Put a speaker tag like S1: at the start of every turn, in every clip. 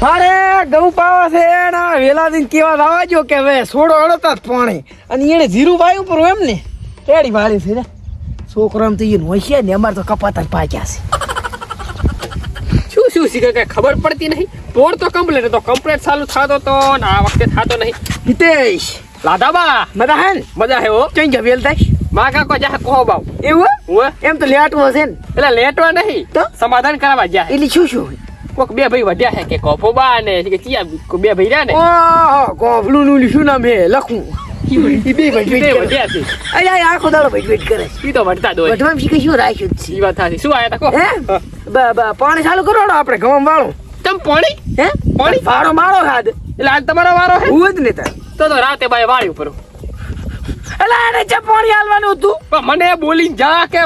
S1: અરે ઘઉં પાવા છે એના વેલા દિન કેવા લાવા જો કે હવે સોડો અડતા જ પાણી અને એને જીરું વાયું પર એમ ને રેડી વાળી છે ને છોકરામ તો એ નોશિયા ને અમારે તો કપાતા જ પાક્યા છે
S2: શું શીખે કઈ ખબર પડતી નહીં. પોર તો કમ્પ્લીટ તો કમ્પ્લીટ ચાલુ થતો તો ને આ વખતે થતો નહીં.
S1: હિતેશ
S2: લાદાબા
S1: મજા હે ને
S2: મજા હે હો.
S1: કઈ ગયા વેલ થાય
S2: માં કાકો જા કહો બાવ
S1: એવું
S2: હું
S1: એમ તો લેટવું હશે ને
S2: એટલે લેટવા નહીં
S1: તો
S2: સમાધાન કરાવવા જાય.
S1: એટલે શું શું
S2: કોક બે ભાઈ વધ્યા છે કે કોફોબા ને કે ચિયા બે ભાઈ રહ્યા ને
S1: ઓહો કોફલું નું શું નામ હે લખું ઈ બે
S2: બે
S1: ભાઈ
S2: વધ્યા છે.
S1: અરે આખો દાડો વેટ કરે
S2: ઈ તો વધતા દો.
S1: વઢવામાં શીખે શું રાખ્યું જ
S2: ઈ વાત થાતી. શું આયા તા કો
S1: હે પાણી ચાલુ કરો આપણે ગમ વાળો
S2: તમ પાણી
S1: હે
S2: પાણી
S1: વાળો મારો હાદ
S2: એટલે આજ તમારો વારો હે.
S1: હું જ ને તાર
S2: તો રાતે બાય વાળી ઉપર
S1: એલા એને ચા પાણી આલવાનું હતું
S2: પણ મને બોલીને જા કે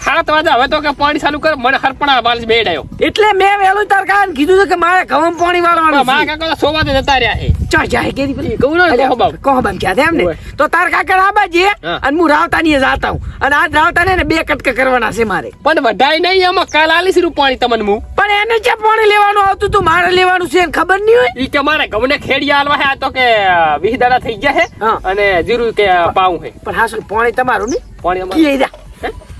S2: 7 વાગે હવે તો કે પાણી ચાલુ કર મને હરપણા બાલ બેડાયો
S1: એટલે મેં વેલું તાર કાન કીધું છે કે મારે ઘઉં પાણી વાળવાનું
S2: માં કાકા તો 6 વાગે જતા રહ્યા છે.
S1: ચા જાય કેરી પેલી
S2: કહું ને
S1: કહો બામ ક્યાં એમ ને તો તાર કાકા આબાજી અને હું રાવતાની જાતા હું અને આજ રાવતા ને 2 કટકા કરવાના છે મારે
S2: પણ વધાય નહીં એમાં કાલ આલીસ રૂ પાણી તમને હું
S1: પણ એને ચા પાણી લેવાનું આવતું તું મારે લેવાનું છે ખબર નહીં હોય
S2: ઈ કે મારે ગમને ખેડિયા આલવા હે. આ તો કે 20 દાડા થઈ ગયા હે અને જીરું કે પાવું હે.
S1: પણ હાસુ પાણી તમારું નહીં
S2: પાણી અમાર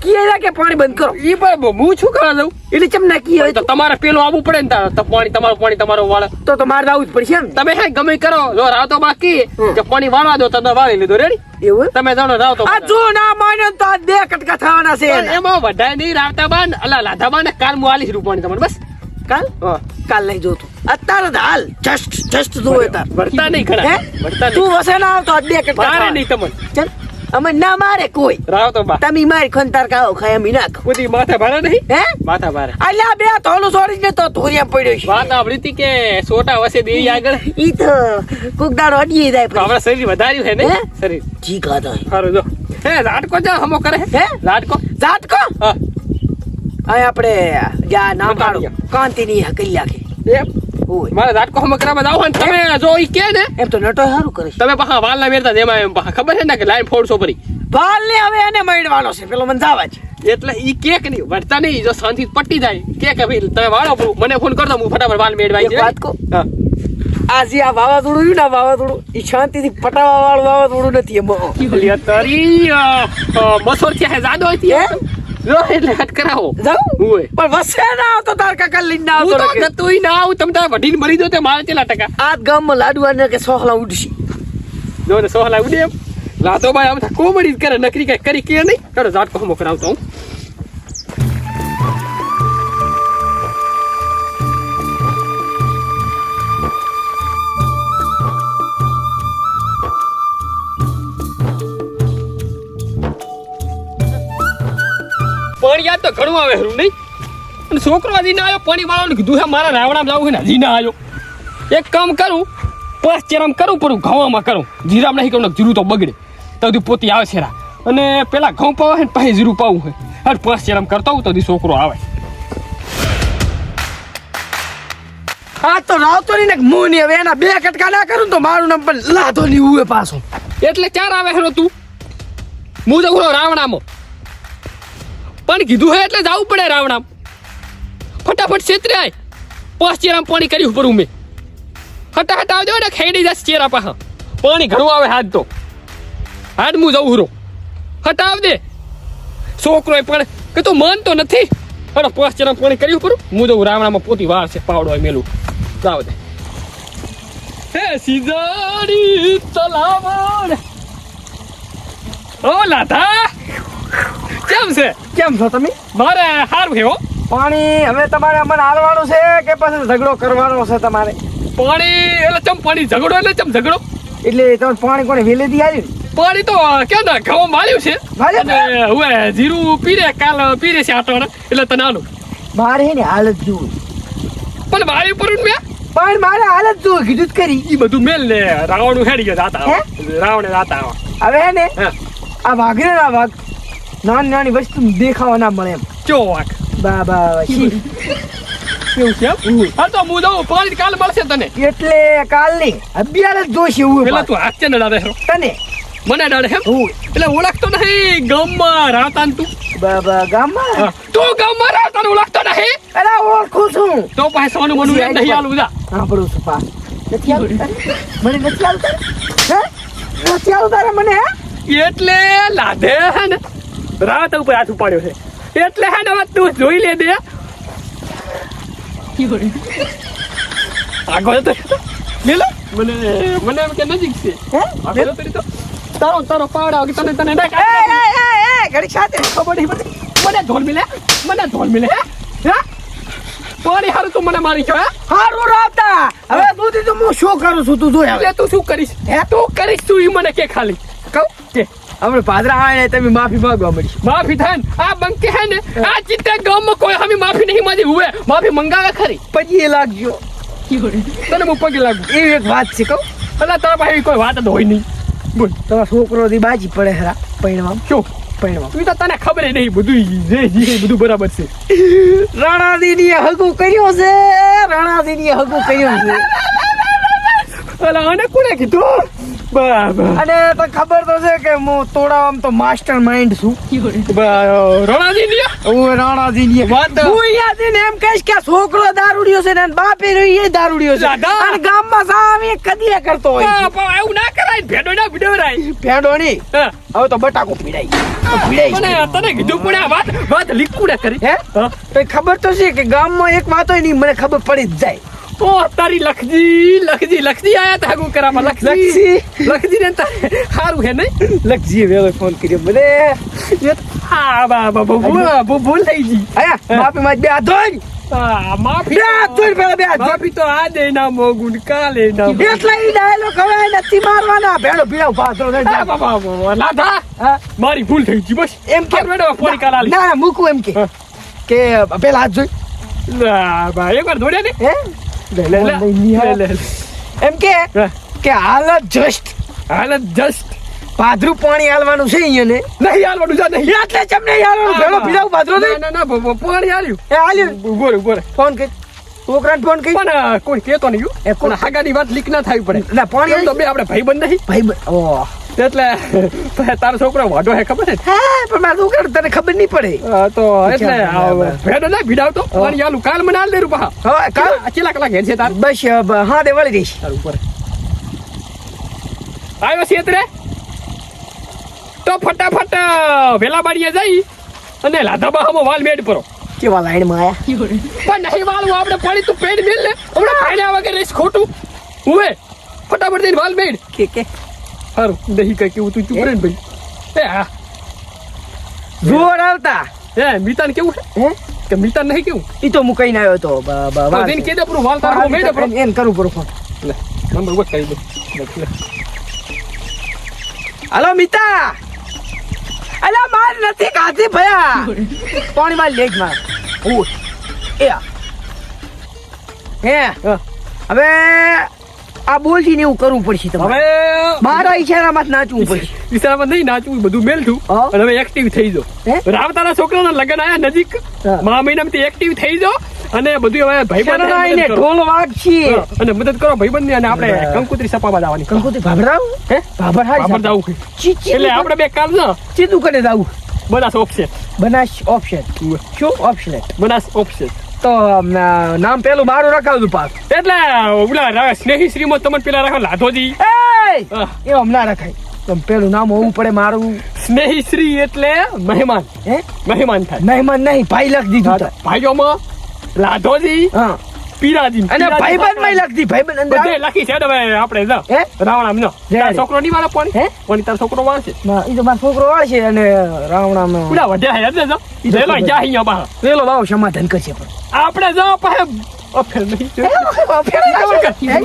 S1: કીએ કે પાણી બંધ કરો
S2: ઈ પણ હું શું કરવા દઉં
S1: એટલે ચમ ના કી
S2: તો તમારે પેલું આવવું પડે ને તો પાણી તમારો વાળે
S1: તો મારે આવવું જ પડશે એમ
S2: તમે હે ગમે કરો જો રાવતો બાકી કે પાણી વાળવા દો તમે વાળી લીધો રેડી
S1: એવું
S2: તમે જાણો રાવતો
S1: આ જો ના માન્યો તો આ 2 કટકા થવાના છે
S2: એમાં વધાય નહીં રાવતા બાન અલા લાધા બાન કાલ હું આલીસ રૂ પાણી તમને બસ
S1: કાલ કાલ નહીં જોતું અત્યારે જ હાલ જસ્ટ જોવે તાર
S2: ભરતા નહીં ખરા ભરતા
S1: તું વસે ના આવતો 2 કટકા
S2: મારે નહીં તમને
S1: ચલ અમે ના મારે કોઈ
S2: રાવતો બા
S1: તમે મારી ખંતાર ખાઓ ખાય અમે ના ખાઓ
S2: બધી માથા ભારે નહીં
S1: હે
S2: માથા ભારે
S1: અલ્યા 2 થોલું છોડી દે તો ધોરિયા પડ્યો છે
S2: વાત આપડી હતી કે સોટા વસે દેવી આગળ
S1: ઈ તો કોક દાડો અડીએ જાય પણ
S2: આપણા શરીર વધાર્યું છે ને શરીર
S1: જી ખાતા
S2: સારું જો હે લાડકો જા હમો કરે
S1: હે
S2: લાડકો
S1: જાતકો
S2: હા
S1: આ આપણે જા ના પાડો કાંતિની હકલ્યા કે
S2: એમ
S1: ઓય
S2: મારે લાડકો હમો કરવા જાવ ને તમે જો ઈ કે ને
S1: એમ તો નટો સારું કરે છે
S2: તમે પાછા વાલના મેરતા એમાં એમ પાછા ખબર છે ને કે લાઈન ફોડશો પરી
S1: ભાલ ને હવે એને મળવાનો છે પેલો મને જાવા છે
S2: એટલે ઈ કેક નહીં વળતા નહીં જો શાંતિ પટ્ટી જાય કે ભાઈ તમે વાળો મને ફોન કરતો હું ફટાફટ વાલ મેળવાઈ
S1: એક વાત કહું
S2: હા
S1: આજે આ વાવાઝોડું રહ્યું ને વાવાઝોડું એ શાંતિથી પટાવા વાળું વાવાઝોડું નથી એમાં
S2: તારી મસોર છે જાદો હતી જો એટલે હટ કરાવો
S1: જાઉં
S2: ઓય
S1: પણ વસે ના આવતો તાર કાકા લઈને ના
S2: હું
S1: આવતો
S2: તો ગતુંય ના આવું તમે તાર વઢીને મરી દો તે મારે કેટલા ટકા
S1: આ ગામમાં લાડવાને કે સોહલા ઉડશી
S2: જો ને સોહલા ઉડે એમ લાતો ભાઈ આમ કોમેડી કરે નકરી કઈ કરી કે નહીં કરો ઝાટકો હમો કરાવતો હું પાણી યાદ તો ઘણું આવે હરું નહીં અને છોકરો હજી ના આવ્યો પાણી વાળવાનું કીધું હે મારા રાવણામાં જવું છે ને હજી ના આવ્યો એક કામ કરું 5 ચેરામ કરું પણ ઘઉંમાં કરું જીરામ નહીં કરું જીરું તો બગડે તો હજી પોતી આવે છે અને પેલા ઘઉં પાવા છે ને પછી જીરું પાવું છે અને 5 ચેરામ કરતા હું તો હજી છોકરો આવે
S1: આ તો રાવતો નહીં ને મું નહીં હવે એના 2 કટકા ના કરું તો મારું નામ પણ લાધો નહીં ઉવે પાછો
S2: એટલે 4 આવે હેરો તું હું જઉં રાવણામાં પણ કીધું હે એટલે જવું પડે રાવણામ ફટાફટ છેતરે આય 5 ચેરામ પાણી કર્યું ઉપર મેં હટા આવજો ને ખેડી જશે ચેરા પાછા પાણી ઘણું આવે હાથ તો હાડ હું જઉં હરો હટા આવ દે છોકરો પણ કે તું માનતો નથી અને 5 ચેરામ પાણી કર્યું ઉપર હું જઉં રાવણામાં પોતી વાર છે પાવડો મેલું જાવ દે હે સીજાડી તલાવણ ઓ લાધા કેમ છે
S1: કેમ છો તમે
S2: મારે હારું હે હો
S1: પાણી હવે તમારે અમને હાલવાનું છે કે પછી ઝઘડો કરવાનો છે તમારે
S2: પાણી એટલે ચમ પાણી ઝઘડો એટલે ચમ ઝઘડો
S1: એટલે તમે પાણી કોને વેલેથી આવ્યું
S2: પાણી તો ક્યાં ના ઘઉં માર્યું છે અને હવે જીરું પીરે કાલ પીરે છે આટોણા એટલે તને આનું
S1: મારે હે ને હાલત જોવું
S2: પણ મારી પર મેં
S1: પણ મારે હાલત જોવું કીધું જ કરી
S2: ઈ બધું મેલ ને રાવણ હેડી ગયો જાતા રાવણ જાતા
S1: હવે હે ને આ વાઘરે ના વાઘ નાની નાની વસ્તુ દેખાવા ના મળે એમ
S2: ચો વાક
S1: બાબા
S2: કેવું છે હા તો હું જાઉં પાણી કાલ મળશે તને
S1: એટલે કાલ નહીં અભિયાન જ જોશે એવું
S2: પેલા તું હાથ છે ને ડાડે
S1: તને
S2: મને ડાડે એમ એટલે ઓળખતો નહીં ગામમાં રાવતા તું
S1: બાબા ગામમાં
S2: તું ગામમાં રાવતા ઓળખતો નહીં
S1: અરે ઓળખું છું.
S2: તો પાસે સોનું મનું યાદ નહીં આલું જા
S1: સાંભળું છું પા. નથી આવતું તારે? મને નથી આવતું તારે? હે? નથી આવતું તારે મને હે?
S2: એટલે લાધે હે ને રાત ઉપર હાથ ઉપાડ્યો છે એટલે હે ને હવે તું જોઈ લે દે આગળ તો લે મને એમ કે નજીક છે
S1: હે?
S2: આગળ તો તારો પાવડા તને તને
S1: એ, ઘડીક સાથે.
S2: ખબર નહીં પડતી મને ધોલ મિલે હે પાણી હારું તું મને મારી છો હે
S1: હારું રાતા. હવે તું દીધું હું શું કરું છું તું જોઈ હવે.
S2: એટલે તું શું કરીશ
S1: હે?
S2: તું કરીશ તું ઈ મને કે ખાલી
S1: કહું
S2: કે
S1: આપણે પાદરા આવે ને તમે માફી માંગવા મળી.
S2: માફી થાય ને આ બંકે હે ને આ ચિત્તે ગામમાં કોઈ હમી માફી નહીં માંગી હુએ માફી મંગાવે ખરી
S1: પછી એ લાગજો.
S2: તને હું પગે લાગુ
S1: એવી એક વાત છે કહું.
S2: એટલે તારા પાસે કોઈ વાત જ હોય નહીં બોલ
S1: તમારા છોકરો થી બાજી પડે હરા પૈણવા
S2: શું
S1: પૈણવા.
S2: તું તો તને ખબર નહીં બધું બધું બરાબર છે
S1: રાણાદીની હગું કર્યું છે. રાણાદીની હગું કર્યું છે.
S2: અલા આને કોણે કીધું બરાબર
S1: અને તો ખબર તો છે કે હું તોડાવામાં તો માસ્ટર માઇન્ડ છું.
S2: રણાજી ની
S1: હું રાણાદીની
S2: વાત
S1: હું અહીંયાથી ને એમ કહીશ કે આ છોકરો દારૂડિયો છે ને એના બાપે રહ્યો એ દારૂડિયો છે.
S2: દાદા.
S1: અને ગામમાં સામે કદીએ કરતો હોય છે.
S2: એવું ના કરાય ભેડો ના ભીડવરાય
S1: ભેડો નહીં
S2: હા
S1: હવે તો બટાકો પીડાય. તો પીડાય
S2: મને
S1: છે.
S2: તને કીધું પણ આ વાત લીકુડે કરી
S1: હે
S2: હા
S1: તો ખબર તો છે કે ગામમાં એક વાત હોય નહીં મને ખબર પડી જ જાય.
S2: ઓ તારી લખજી આયા તા હગું કરામાં લખજી ને તારે સારું હે નહીં
S1: લક્ષજીએ વેલો ફોન કર્યો મને.
S2: હા બાબા ભૂલ થઈ ગઈ
S1: આયા બાપે માં બે હાથ ધોઈ.
S2: હા માફી
S1: બે હાથ ધોઈ પેલા બે હાથ ધોઈ.
S2: માફી તો આ દે ના મોગું કાલે ના
S1: એટલા ઈ ડાયલોગ હવે નથી મારવાના. ભેડો ભીડાવ પાથરો ને જા.
S2: બાબા લાધા
S1: હા,
S2: મારી ભૂલ થઈ ગઈ બસ
S1: એમ કે
S2: મેડમ ફોન કરાલી
S1: ના ના મૂકું એમ કે
S2: હા.
S1: કે પેલા હાથ જોઈ.
S2: ના બા એકવાર દોડ્યા ને
S1: હે
S2: લે
S1: એમ કે
S2: હા.
S1: કે હાલત જસ્ટ
S2: હાલ જસ્ટ
S1: પાદરું પાણી હાલવાનું છે અહીંયા ને
S2: નહીં હાલવાનું જા નહીં
S1: એટલે ચમને હાલવાનું. ભેડો ભીડાવ પાથરો દે.
S2: ના પાણી હાલ્યું
S1: એ હાલ્યું.
S2: ઉભો રે
S1: ફોન કરી છોકરાને ફોન કરી.
S2: પણ કોઈ કેતો નહીં
S1: એ કોણ?
S2: પણ હાગાની વાત લીક ના થાય પડે
S1: ના પાણી
S2: એમ તો બે આપણે ભાઈબંધ નહીં
S1: ભાઈ ઓહ
S2: એટલે તારો છોકરો વાઢો હે ખબર છે
S1: હા પણ મારું છોકરા તને ખબર નહીં પડે.
S2: તો એટલે
S1: બરાબર.
S2: ભેડો ના ભીડાવતો પાણી હાલું કાલ મને હાલ દે રૂપા
S1: હવે કાલ
S2: કેટલા કલાક હેડ છે તાર
S1: બસ હા દે વળી દઈશ.
S2: તાર ઉપર આવ્યો છે તો ફટાફટ વેલા બાડીએ જઈ અને લાધાબામાં વાલ મેડ પરો
S1: કેવા લાઈનમાં આયા.
S2: પણ નહીં વાળું આપણે પાણી તું પેડ મેલ લે હમણાં ખાઈને વગર રહીશ ખોટું હુએ ફટાફટ જઈને વાલ મેડ
S1: કે
S2: સારું નહીં કઈ કેવું તું ચૂપ રહે ને ભાઈ એ હા
S1: જોર આવતા
S2: એ મિતાન કેવું છે
S1: હે
S2: કે મિતાન નહીં કેવું
S1: ઈ તો હું કઈને આવ્યો તો
S2: દિન કે દે પૂરું વાલ તારું મેડ પરો
S1: એન કરું પડો ફોન.
S2: લે નંબર વોટ કરી દે લે
S1: હાલો મિતા. અલા માર નથી કાધી ભયા પાણી માં લેગ માર. એ આ. હે
S2: હા.
S1: હવે આ બોલજી ને એવું કરવું પડશે તમારે.
S2: હવે
S1: મારા ઈશારામાં જ નાચવું પડશે.
S2: વિસ્તારમાં નહીં નાચવું બધું મેલ છું
S1: હા.
S2: અને હવે એક્ટિવ થઈ જાઓ
S1: હે?
S2: રાવતાના છોકરાના લગ્ન આયા નજીક
S1: હા.
S2: મા મહિનામાંથી એક્ટિવ થઈ જાઓ અને બધું હવે
S1: શરણાઈને
S2: ભાઈબંધ
S1: ઢોલ વાગશી.
S2: અને મદદ કરો ભાઈબંધ ની અને આપણે કંકુતરી સપામાં જવાની
S1: કંકુતી ભાભરાવ
S2: હે
S1: ભાભર હારી
S2: આપણે જવું છે.
S1: ચીચી
S2: એટલે આપણે બે કામ ના
S1: ચીતું કરે જાવું.
S2: બનાસ ઓપ્શન
S1: બનાસ ઓપ્શન શું ઓપ્શન
S2: બનાસ ઓપ્શન
S1: તો નામ પેલું મારું રખાવતું પાક.
S2: એટલે ઓલા સ્નેહી શ્રીમાં તમને પેલા રાખો લાધોજી
S1: એ
S2: હા.
S1: એ હમણાં રખાય તો પેલું નામ હોવું પડે મારું.
S2: સ્નેહી શ્રી એટલે મહેમાન
S1: હે
S2: મહેમાન થાય
S1: મહેમાન નહીં ભાઈ લખ દીધું તો.
S2: ભાઈઓમાં લાધોજી
S1: હા
S2: પીરાજી
S1: અને ભાઈબંધ માં લખતી ભાઈબંધ અંદર
S2: બધે લખી છે હવે આપણે જા
S1: હે
S2: રાવણામ નો
S1: જય
S2: તારો
S1: રે.
S2: છોકરો નહીં વાળો પણ
S1: હે?
S2: પણ તારો છોકરો વાળશે
S1: ના ઈ તો મારો છોકરો વાળશે અને રાવણામાં
S2: પુરા વધ્યા હે એટલે જો
S1: ઈ તો
S2: લેલો
S1: ખબર.
S2: જા અહીંયા બહાર
S1: પેલો બાવ સમાધાન કરશે પણ
S2: આપણે જો પાસે અફેર નહીં
S1: હે?